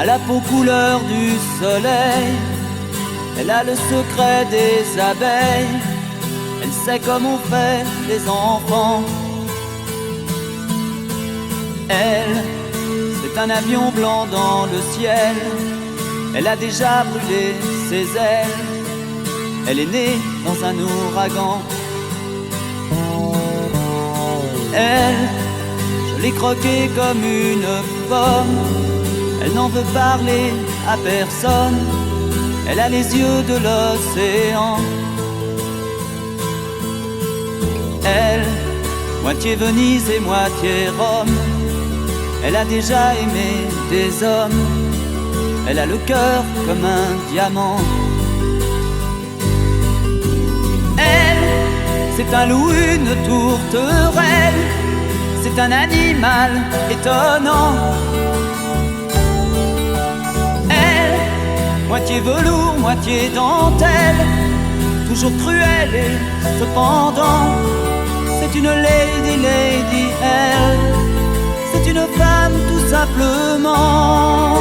à la peau couleur du soleil. Elle a le secret des abeilles, elle sait comme on fait les enfants. Elle, c'est un avion blanc dans le ciel, elle a déjà brûlé ses ailes. Elle est née dans un ouragan. Elle, je l'ai croquée comme une pomme. Elle n'en veut parler à personne. Elle a les yeux de l'océan. Elle, moitié Venise et moitié Rome. Elle a déjà aimé des hommes. Elle a le cœur comme un diamant. Elle, c'est un loup, une tourterelle. C'est un animal étonnant. Elle, moitié velours, moitié dentelle, toujours cruelle et cependant, c'est une lady, lady, elle. C'est une femme tout simplement.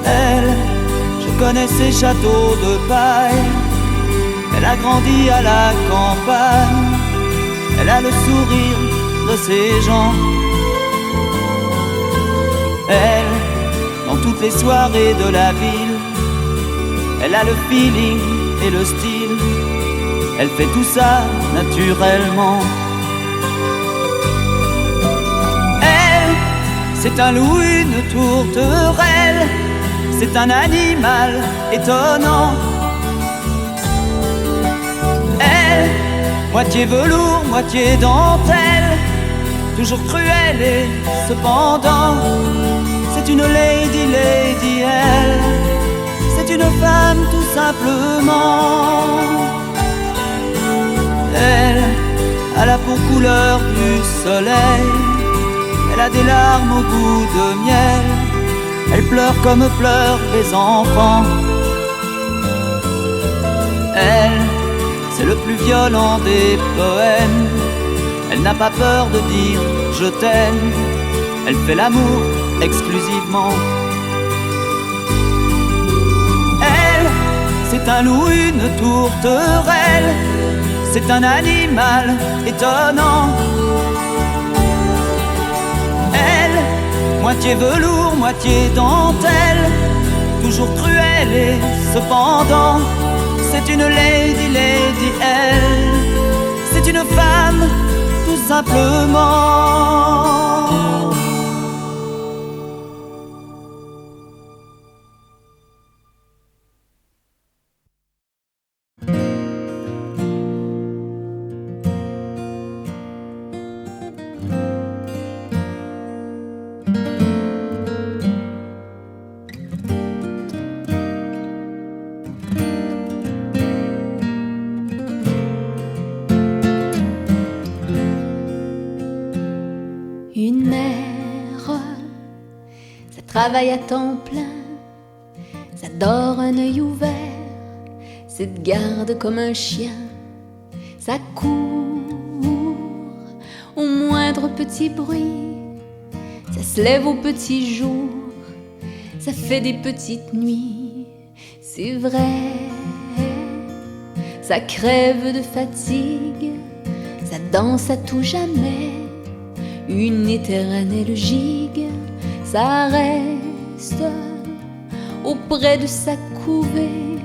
Elle, je connais ses châteaux de paille. Elle a grandi à la campagne. Elle a le sourire de ses gens. Elle, dans toutes les soirées de la ville, elle a le feeling et le style. Elle fait tout ça naturellement. Elle, c'est un loup, une tourterelle. C'est un animal étonnant. Elle, moitié velours, moitié dentelle, toujours cruelle et cependant, c'est une lady, lady, elle. C'est une femme tout simplement. Elle a la peau couleur du soleil. Elle a des larmes au goût de miel. Elle pleure comme pleurent les enfants. Elle, c'est le plus violent des poèmes. Elle n'a pas peur de dire je t'aime. Elle fait l'amour exclusivement. Elle, c'est un loup, une tourterelle. C'est un animal étonnant. Elle, moitié velours, moitié dentelle, toujours cruelle et cependant, c'est une lady, lady, elle. C'est une femme tout simplement. Une mère, ça travaille à temps plein, ça dort un œil ouvert, ça te garde comme un chien, ça court au moindre petit bruit, ça se lève au petit jour, ça fait des petites nuits, c'est vrai, ça crève de fatigue, ça danse à tout jamais. Une éternelle gigue, ça reste auprès de sa couvée,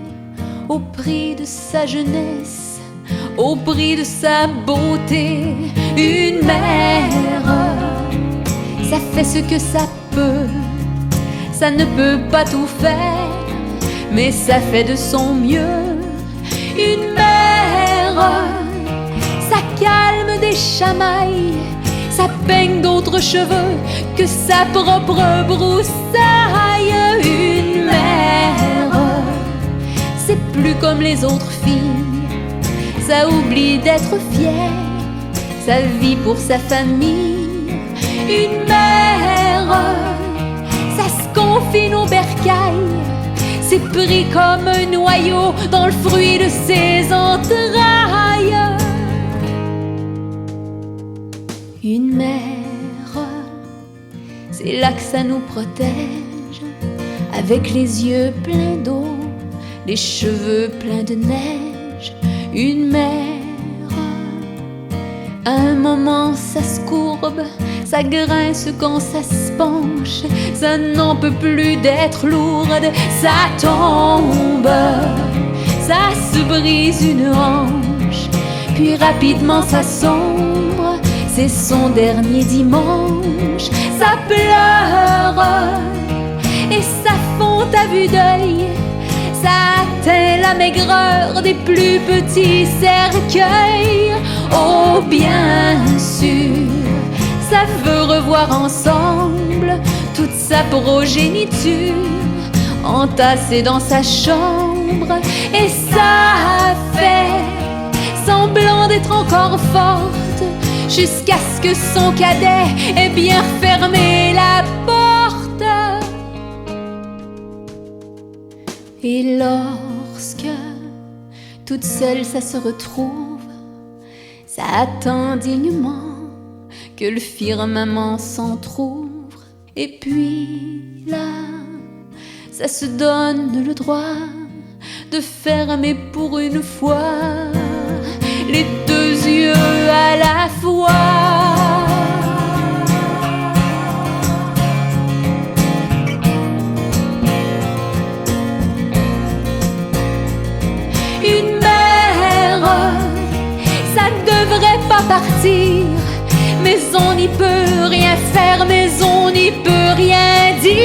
au prix de sa jeunesse, au prix de sa beauté. Une mère, ça fait ce que ça peut, ça ne peut pas tout faire, mais ça fait de son mieux. Une mère, ça calme des chamailles, ça peigne d'autres cheveux que sa propre broussaille. Une mère, c'est plus comme les autres filles, ça oublie d'être fière, ça vit pour sa famille. Une mère, ça se confine au bercail, c'est pris comme un noyau dans le fruit de ses entrailles. Une mère, c'est là que ça nous protège, avec les yeux pleins d'eau, les cheveux pleins de neige, une mer. À un moment ça se courbe, ça grince quand ça se penche, ça n'en peut plus d'être lourde, ça tombe, ça se brise une hanche, puis rapidement ça sombre, c'est son dernier dimanche, ça pleure et ça fond à vue d'œil, ça atteint la maigreur des plus petits cercueils. Oh bien sûr, ça veut revoir ensemble toute sa progéniture entassée dans sa chambre, et ça fait semblant d'être encore forte jusqu'à ce que son cadet ait bien fermé la porte. Et lorsque toute seule ça se retrouve, ça attend dignement que le firmament s'entr'ouvre, et puis là ça se donne le droit de fermer pour une fois les deux yeux à la fois. Une mère, ça devrait pas partir, mais on n'y peut rien faire, mais on n'y peut rien dire.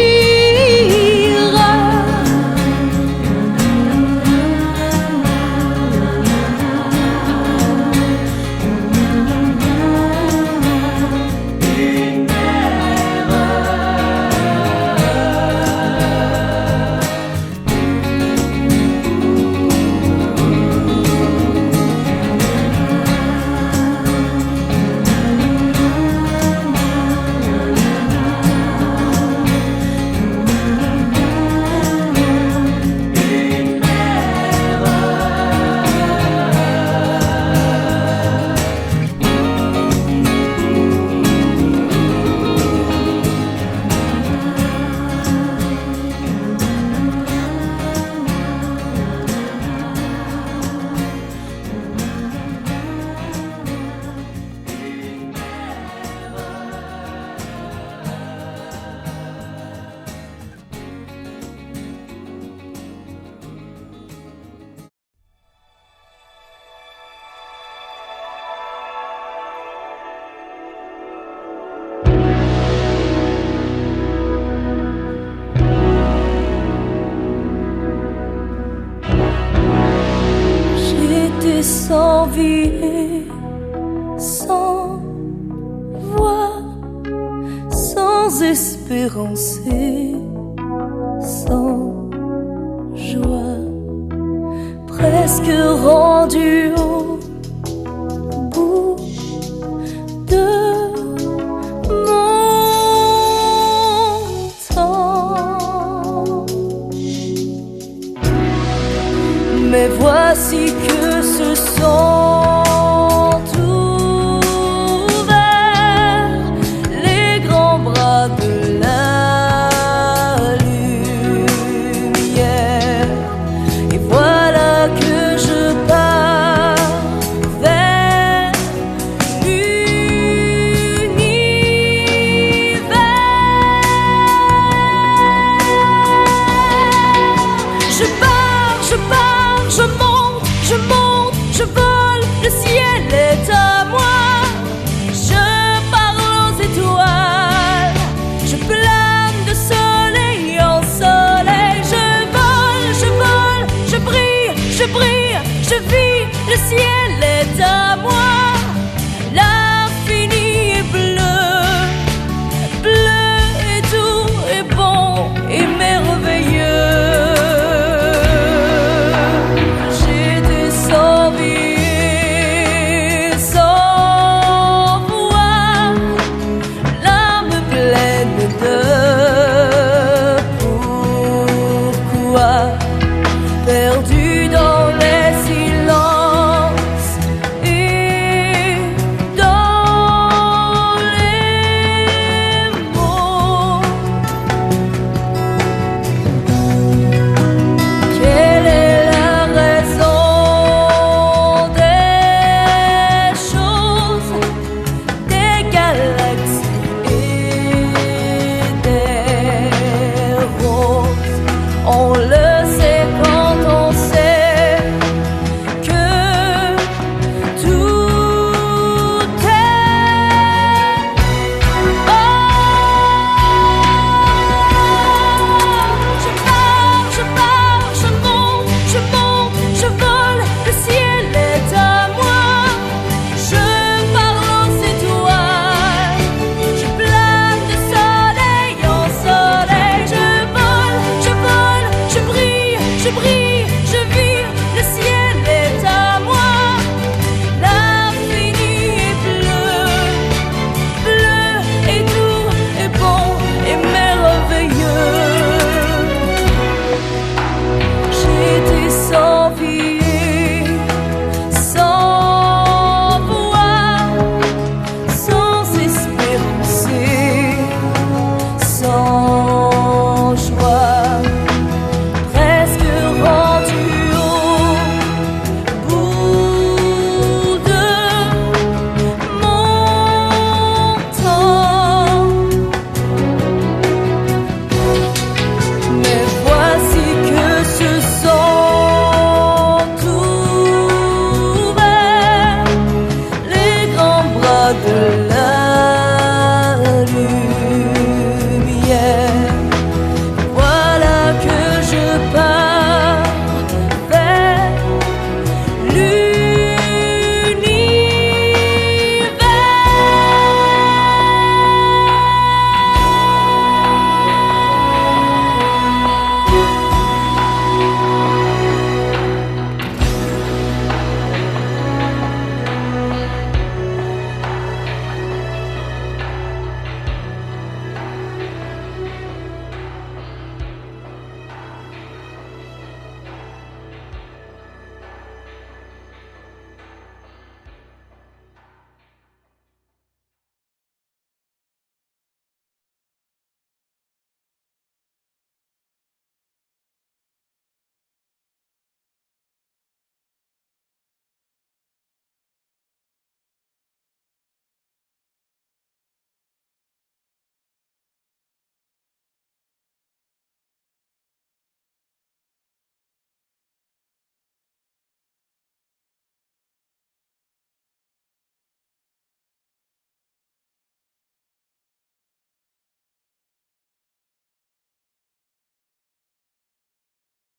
Sans vie et sans voix, sans espérance et sans joie, presque rendu au bout de mon temps. Mais voici que se sont ouverts les grands bras de la lumière, et voilà que je pars vers l'univers. Je pars, je monte, je monte, je vole, le ciel est à moi. Je parle aux étoiles, je plane de soleil en soleil. Je vole, je brille, je vis, le ciel est à moi. L'infini est bleu, bleu et doux et bon et merveilleux. J'étais sans vie, sans